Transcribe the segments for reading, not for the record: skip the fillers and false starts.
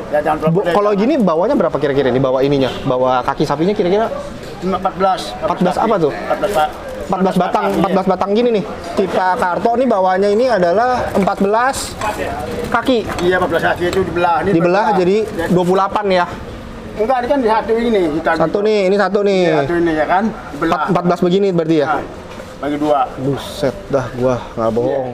Ya, jangan Kalau gini bawanya berapa kira-kira nih? Bawa ininya, bawa kaki sapinya kira-kira 14 apa tuh? 14 batang, 14 batang gini nih. Si Pak Karto nih bawahnya ini adalah 14 kaki. Iya, 14 kaki itu dibelah. Ini Dibelah jadi 28 ya. Enggak, ini kan di satu ini. Satu nih, ini satu nih. Iya, satu ini ya kan. Dibelah. 14 begini berarti ya? Nah, bagi dua. Buset dah, gua nggak bohong.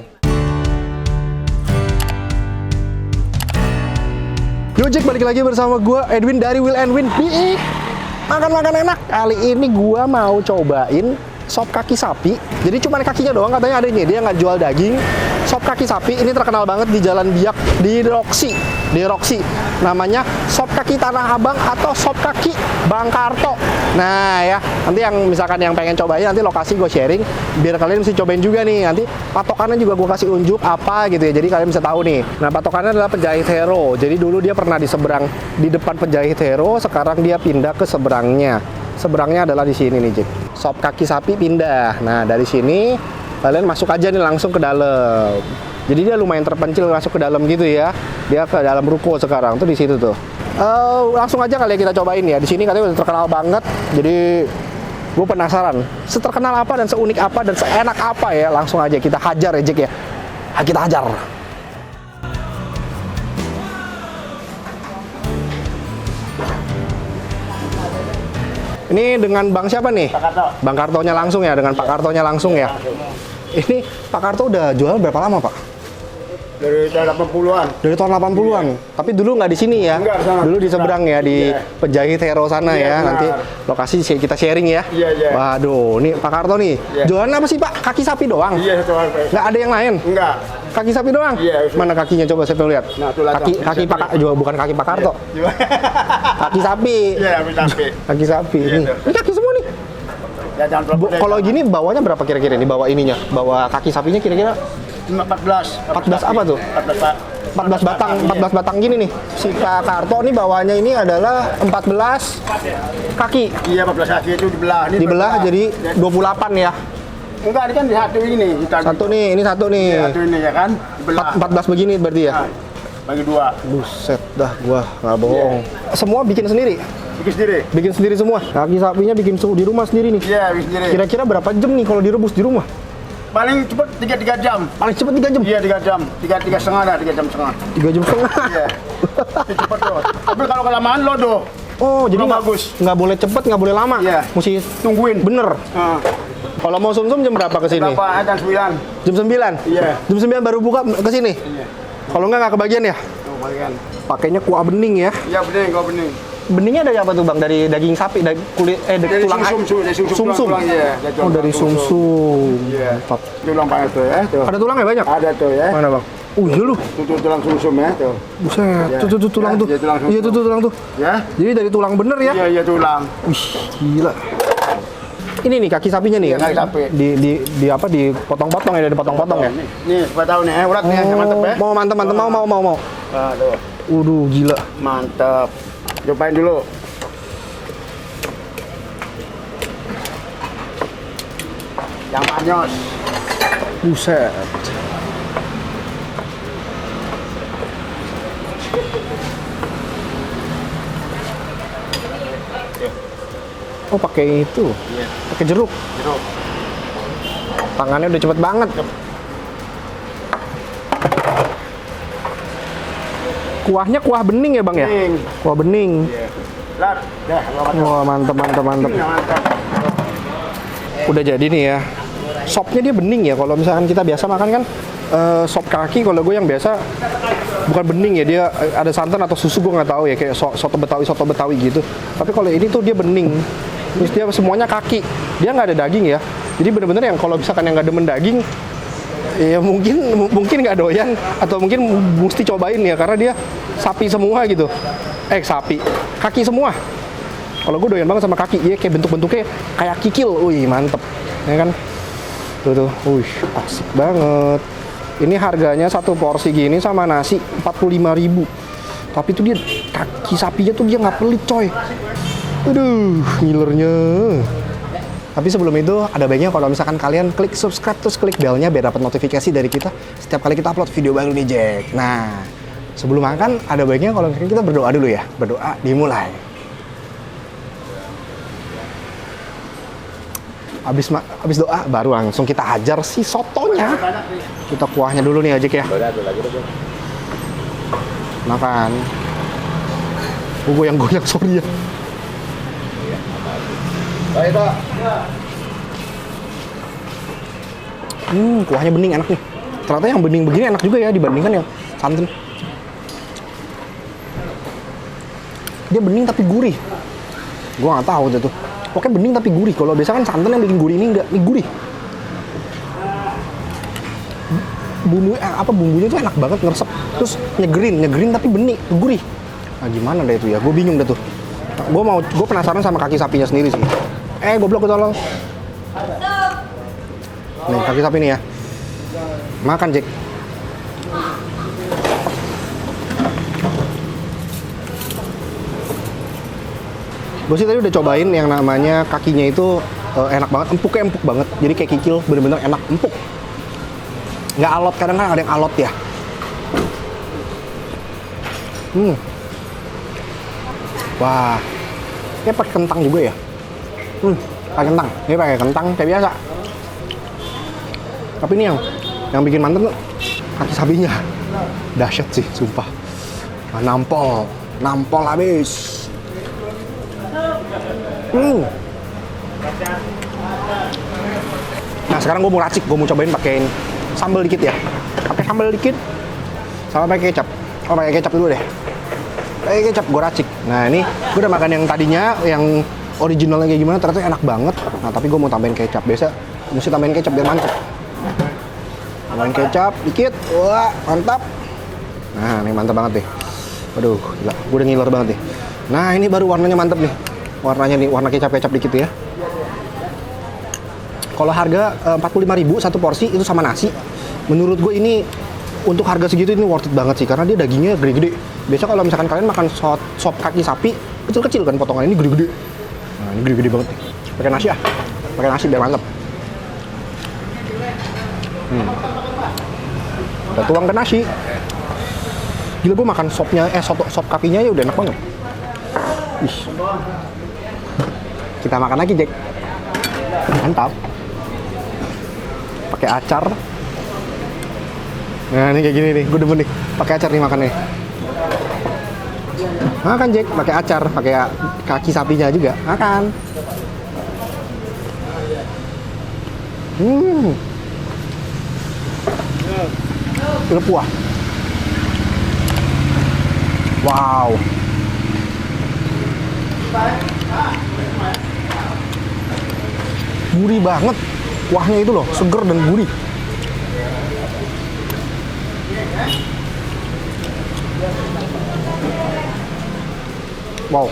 Yo Jack, balik lagi bersama gua Edwin dari Will and Win. Makan-makan enak. Kali ini gua mau cobain sop kaki sapi. Jadi cuma kakinya doang katanya adanya. Dia nggak jual daging. Sop kaki sapi ini terkenal banget di Jalan Biak di Roxy. Namanya sop kaki Tanah Abang atau sop kaki Bang Karto. Nah ya, nanti yang misalkan yang pengen cobain nanti lokasi gue sharing biar kalian bisa cobain juga nih. Nanti patokannya juga gue kasih unjuk apa gitu ya. Jadi kalian bisa tahu nih. Nah, patokannya adalah Penjahit Hero. Jadi dulu dia pernah di depan Penjahit Hero, sekarang dia pindah ke seberangnya. Seberangnya adalah di sini nih, Jack. Sop kaki sapi pindah. Nah, dari sini kalian masuk aja nih langsung ke dalam. Jadi dia lumayan terpencil masuk ke dalam gitu ya. Dia ke dalam ruko sekarang tuh di situ tuh. Langsung aja kali ya kita cobain ya. Di sini katanya udah terkenal banget. Jadi gue penasaran seterkenal apa dan seunik apa dan seenak apa ya. Langsung aja kita hajar ya, Jack ya. Kita hajar. Ini dengan Bang siapa nih? Pak Karto. Bang Kartonya langsung ya, dengan Pak Kartonya langsung ya. Ini Pak Karto udah jual berapa lama, Pak? Dari tahun 80-an. Dari tahun 80-an. Tapi dulu nggak di sini ya. Enggak, sana. Dulu di seberang ya, di Penjahit Hero sana ya. Iya, benar. Nanti lokasi kita sharing ya. Iya. Waduh, nih Pak Karto nih. Iya. Jualan apa sih, Pak? Kaki sapi doang? Iya, satu hari. Nggak ada yang lain? Enggak. Kaki sapi doang? Iya. Mana kakinya coba saya pengen lihat. Nah, tuh lah, Kaki Pak juga bukan kaki Pak Karto. Iya. Kaki sapi. Iya, tapi. Kaki sapi. Iya, Nih. tuh. Ini kaki semua nih. Ya, jangan Kalau gini bawanya berapa kira-kira nih? Bawa ininya, bawa kaki sapinya kira-kira 14 apa tuh? 14 batang, 14 batang gini nih. Si Pak Karto nih bawahnya ini adalah 14 kaki. Iya, 14 kaki itu dibelah. Ini Dibelah jadi 28 ya. Enggak, ini kan di satu ini. Satu nih, ini satu nih. Iya, satu ini ya kan. Dibelah. 14 begini berarti ya. Nah, bagi dua. Buset dah, gua nggak bohong. Semua bikin sendiri? Bikin sendiri. Bikin sendiri semua? Kaki sapinya bikin di rumah sendiri nih? Iya, bikin sendiri. Kira-kira berapa jam nih kalau direbus di rumah? Paling cepet 3 jam. Paling cepet 3 jam? Iya, 3 jam. 3 setengah dah, 3 jam setengah. 3 jam setengah? Iya. Cepet tuh. Tapi kalau kelamaan lodo. Oh, jadi Belum nggak bagus. nggak boleh cepet, nggak boleh lama? Iya. Mesti Tungguin. bener? Nah, Kalau mau sumsum jam berapa ke sini? berapa? Jam 9. Jam 9? Iya. Jam 9 baru buka ke sini? Iya. Kalau nggak kebagian ya? Tuh, bagian. Pakainya kuah bening ya. Iya, bening, kau bening. Beningnya dari apa tuh, Bang? Dari daging sapi, dari kulit Dari tulang sumsum, dari sumsum. Tulang, iya. Oh, dari sumsum. Iya. Mantap. Tulang banyak tuh ya, tuh. Ada tulangnya banyak? Ada tuh ya. Mana, Bang? Iya lu. Tuh tulang sumsum ya, tuh. Buset, Ya. tuh tulang Ya, tuh. iya, tulang Iya, sumsum. tuh tulang tuh. Ya. Jadi dari tulang bener ya? Iya, tulang. Wih, gila. Ini nih kaki sapinya nih. Iya, kaki sapi. Di apa? Dipotong-potong ya, dari potong-potong ya. Nih, supaya tahu nih, urat nih, yang mantep ya. Mau mantep, mau. Aduh, Waduh, gila. mantep. Cobain dulu. Yang manyos. Buset. Oh, pakai itu. Iya. Pakai jeruk. Jeruk. Tangannya udah cepet banget. Kuahnya kuah bening ya, Bang ya? Bening. Kuah bening. Iya. Lat, dah, Wah, mantep. mantap. Udah jadi nih ya. Sopnya dia bening ya. Kalau misalkan kita biasa makan kan sop kaki, kalau gue yang biasa bukan bening ya, dia ada santan atau susu, gue nggak tahu ya, kayak soto betawi gitu. Tapi kalau ini tuh dia bening, terus dia semuanya kaki, dia nggak ada daging ya. Jadi bener-bener yang kalau misalkan yang nggak demen daging, ya mungkin nggak doyan, atau mungkin mesti cobain ya, karena dia sapi semua gitu. Sapi kaki semua. Kalau gue doyan banget sama kaki, ya kayak bentuknya kayak kikil, wih mantep, ya kan? Tuh, wih asik banget. Ini harganya satu porsi gini sama nasi 45.000. Tapi tuh dia kaki sapinya tuh dia nggak pelit coy. Aduh, ngilernya. Tapi sebelum itu ada baiknya kalau misalkan kalian klik subscribe terus klik belnya biar dapat notifikasi dari kita setiap kali kita upload video baru nih, Jack. Nah, Sebelum makan, ada baiknya kalau kita berdoa dulu ya. Berdoa, dimulai. Habis doa, baru langsung kita hajar si sotonya. Kita kuahnya dulu nih, Ajik ya. Makan. Goyang-goyang, sorry ya. Kuahnya bening, enak nih. Ternyata yang bening begini enak juga ya dibandingkan yang santan. Dia bening tapi gurih. Gua nggak tahu tuh. Pokoknya bening tapi gurih. Kalau biasa kan santan yang bikin gurih, ini enggak, ini gurih. Bumbunya tuh enak banget, ngeresep. Terus nyegerin tapi bening, gurih. Nah gimana deh itu ya? Gue bingung deh tuh. Gue penasaran sama kaki sapinya sendiri sih. Goblok gue tolong. Nih kaki sapi nih ya. Makan Jack. Gue sih tadi udah cobain yang namanya kakinya itu enak banget, empuk banget. Jadi kayak kikil, bener-bener enak, empuk. Nggak alot, kadang kan ada yang alot ya. Wah, ini pakai kentang juga ya. Pakai kentang, ini pakai kentang kayak biasa. Tapi ini yang bikin mantep tuh kaki sapinya. Dahsyat sih, sumpah. Nampol habis. Nah sekarang gue mau racik, gue mau cobain pakein sambal dikit ya. Pakai sambal dikit, sama pakai kecap. Oh pakai kecap dulu deh. Pakai kecap gue racik. Nah ini gue udah makan yang tadinya, yang originalnya kayak gimana, ternyata enak banget. Nah tapi gue mau tambahin kecap. Biasa mesti tambahin kecap biar mantep. Tambahin kecap dikit, wah mantap. Nah ini mantap banget deh. Waduh gila, gue udah ngiler banget nih. Nah ini baru warnanya mantep nih. Warnanya nih, warna kecap-kecap dikit ya. Kalau harga 45.000 satu porsi itu sama nasi. Menurut gue ini untuk harga segitu ini worth it banget sih, karena dia dagingnya gede-gede. Biasa kalau misalkan kalian makan sop kaki sapi kecil-kecil kan potongan, ini gede-gede. Nah ini gede-gede banget nih. Pakai nasi ya, pakai nasi biar mantep. Kita tuang ke nasi. Gila gue makan sopnya, sop kakinya ya udah enak banget. Ih. Kita makan lagi Jack. Mantap. Pakai acar. Nah ini kayak gini nih, gue demen nih. Pakai acar nih makannya. Makan Jack, pakai acar, pakai kaki sapinya juga. Makan. Lepuah. Wow. Gurih banget. Kuahnya itu loh, seger dan gurih. Wow.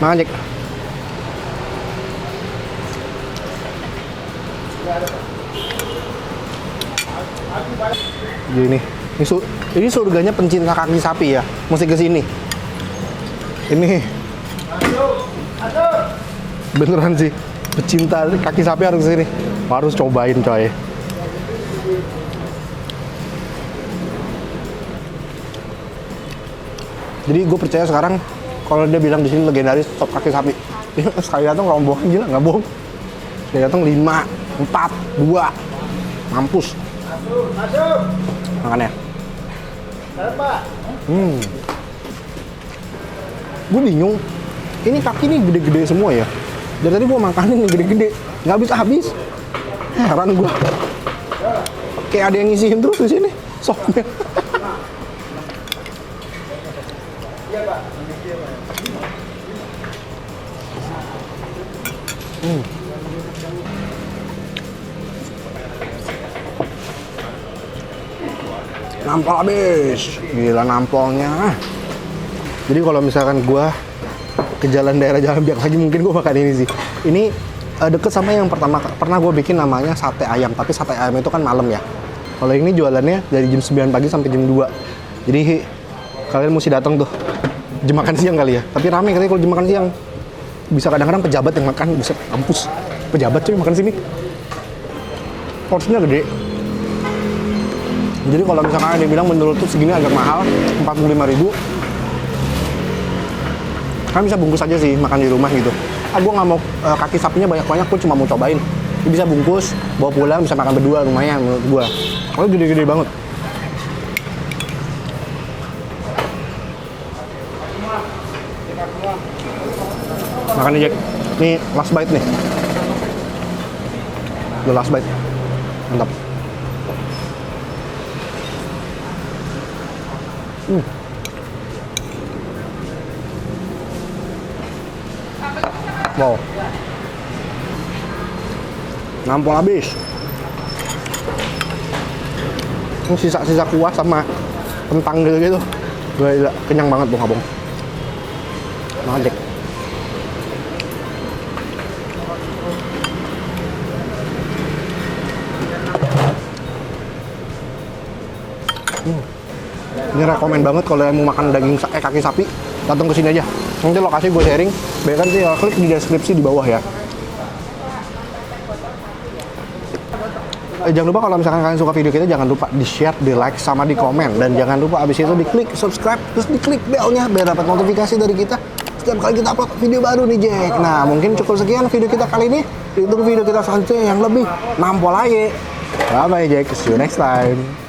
Makan Jack. Ini surganya pencinta kaki sapi ya, mesti ke sini. Ini beneran sih, pecinta kaki sapi harus ke sini, harus cobain coy. Jadi gue percaya sekarang kalau dia bilang di sini legendaris sop kaki sapi, sekali datang rombongan gila nggak bohong. Sekali datang 5, 4, 2, mampus. Makannya. Gue bingung. Ini kaki nih gede-gede semua ya. Dari tadi gue makanin nih gede-gede, nggak habis-habis. Heran gue. Kayak ada yang ngisiin terus di sini sopnya. Nampol habis, gila nampolnya. Jadi kalau misalkan gue ke jalan daerah Jalan Biak lagi, mungkin gue makan ini sih. Ini deket sama yang pertama pernah gue bikin, namanya sate ayam. Tapi sate ayam itu kan malam ya. Kalau ini jualannya dari jam 9 pagi sampai jam 2. Jadi kalian mesti datang tuh jam makan siang kali ya. Tapi rame katanya kalau jam makan siang. Bisa kadang-kadang pejabat yang makan, bisa kampus. pejabat cuy makan sini. Porsinya gede. Jadi kalau misalkan ada yang bilang menurut tuh segini agak mahal, 45.000. Kan bisa bungkus aja sih makan di rumah gitu. Gue nggak mau kaki sapinya banyak-banyak, pun cuma mau cobain. Bisa bungkus, bawa pulang, bisa makan berdua lumayan menurut gue. Kalau gede-gede banget. Makan nih Jack. Ini last bite nih. The last bite. Mantap. Wow. Nampol habis. Ini sisa-sisa kuah sama kentang gitu. Gila, kenyang banget Bung Abong. Mantap. Ini rekomen banget kalau yang mau makan daging kaki sapi, datang ke sini aja. Nanti lokasi gue sharing, bahkan sih klik di deskripsi di bawah ya. Jangan lupa kalau misalkan kalian suka video kita, jangan lupa di share, di like, sama di komen. Dan jangan lupa abis itu diklik subscribe, terus diklik belnya biar dapat notifikasi dari kita setiap kali kita upload video baru nih Jack. Nah mungkin cukup sekian video kita kali ini. Tunggu video kita selanjutnya yang lebih nampol aja. Bye bye Jack, see you next time.